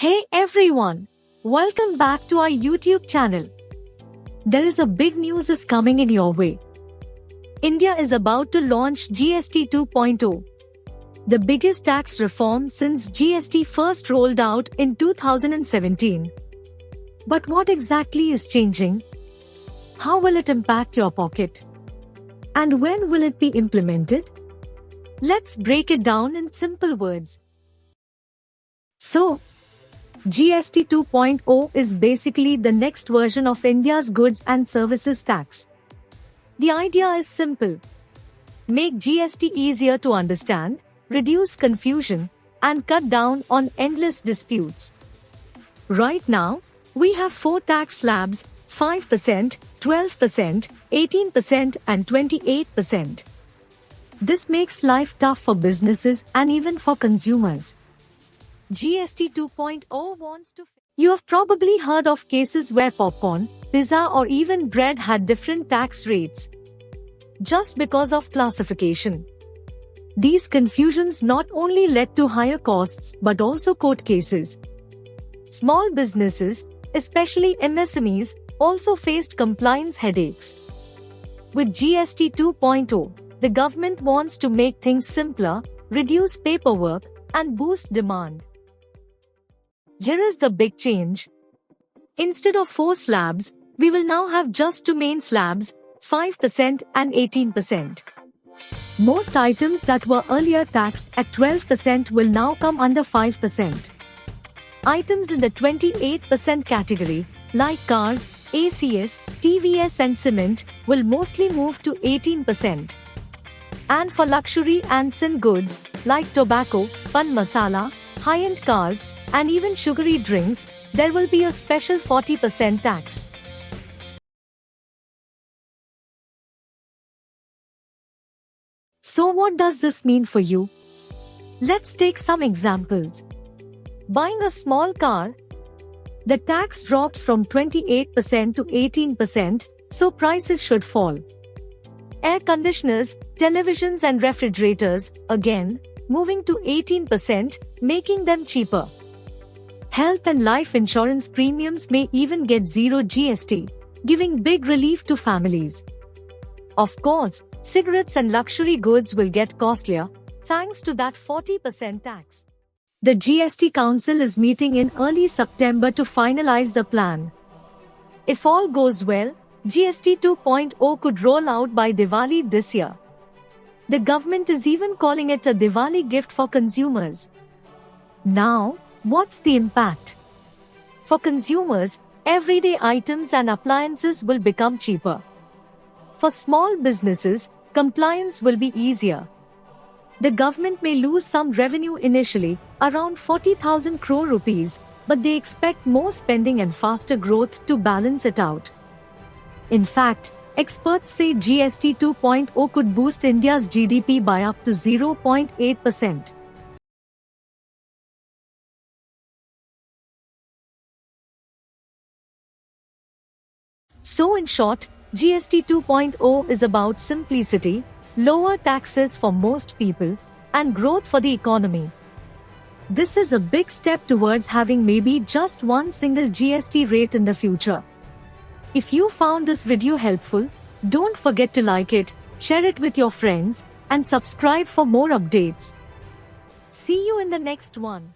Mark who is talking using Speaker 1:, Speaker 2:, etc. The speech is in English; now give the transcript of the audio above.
Speaker 1: Hey everyone! Welcome back to our YouTube channel. There is a big news is coming in your way. India is about to launch GST 2.0, the biggest tax reform since GST first rolled out in 2017. But what exactly is changing? How will it impact your pocket? And when will it be implemented? Let's break it down in simple words. So, GST 2.0 is basically the next version of India's goods and services tax. The idea is simple. Make GST easier to understand, reduce confusion, and cut down on endless disputes. Right now, we have 4 tax slabs: 5%, 12%, 18%, and 28%. This makes life tough for businesses and even for consumers. GST 2.0 wants to... You have probably heard of cases where popcorn, pizza, or even bread had different tax rates just because of classification. These confusions not only led to higher costs but also court cases. Small businesses, especially MSMEs, also faced compliance headaches. With GST 2.0, the government wants to make things simpler, reduce paperwork, and boost demand. Here is the big change. Instead of 4 slabs, we will now have just 2 main slabs, 5% and 18%. Most items that were earlier taxed at 12% will now come under 5%. Items in the 28% category, like cars, ACS, TVS and cement, will mostly move to 18%. And for luxury and sin goods, like tobacco, pan masala, high-end cars, and even sugary drinks, there will be a special 40% tax. So what does this mean for you? Let's take some examples. Buying a small car, the tax drops from 28% to 18%, so prices should fall. Air conditioners, televisions and refrigerators, again, moving to 18%, making them cheaper. Health and life insurance premiums may even get zero GST, giving big relief to families. Of course, cigarettes and luxury goods will get costlier, thanks to that 40% tax. The GST Council is meeting in early September to finalize the plan. If all goes well, GST 2.0 could roll out by Diwali this year. The government is even calling it a Diwali gift for consumers. Now, what's the impact? For consumers, everyday items and appliances will become cheaper. For small businesses, compliance will be easier. The government may lose some revenue initially, around 40,000 crore rupees, but they expect more spending and faster growth to balance it out. In fact, experts say GST 2.0 could boost India's GDP by up to 0.8%. So in short, GST 2.0 is about simplicity, lower taxes for most people, and growth for the economy. This is a big step towards having maybe just one single GST rate in the future. If you found this video helpful, don't forget to like it, share it with your friends, and subscribe for more updates. See you in the next one.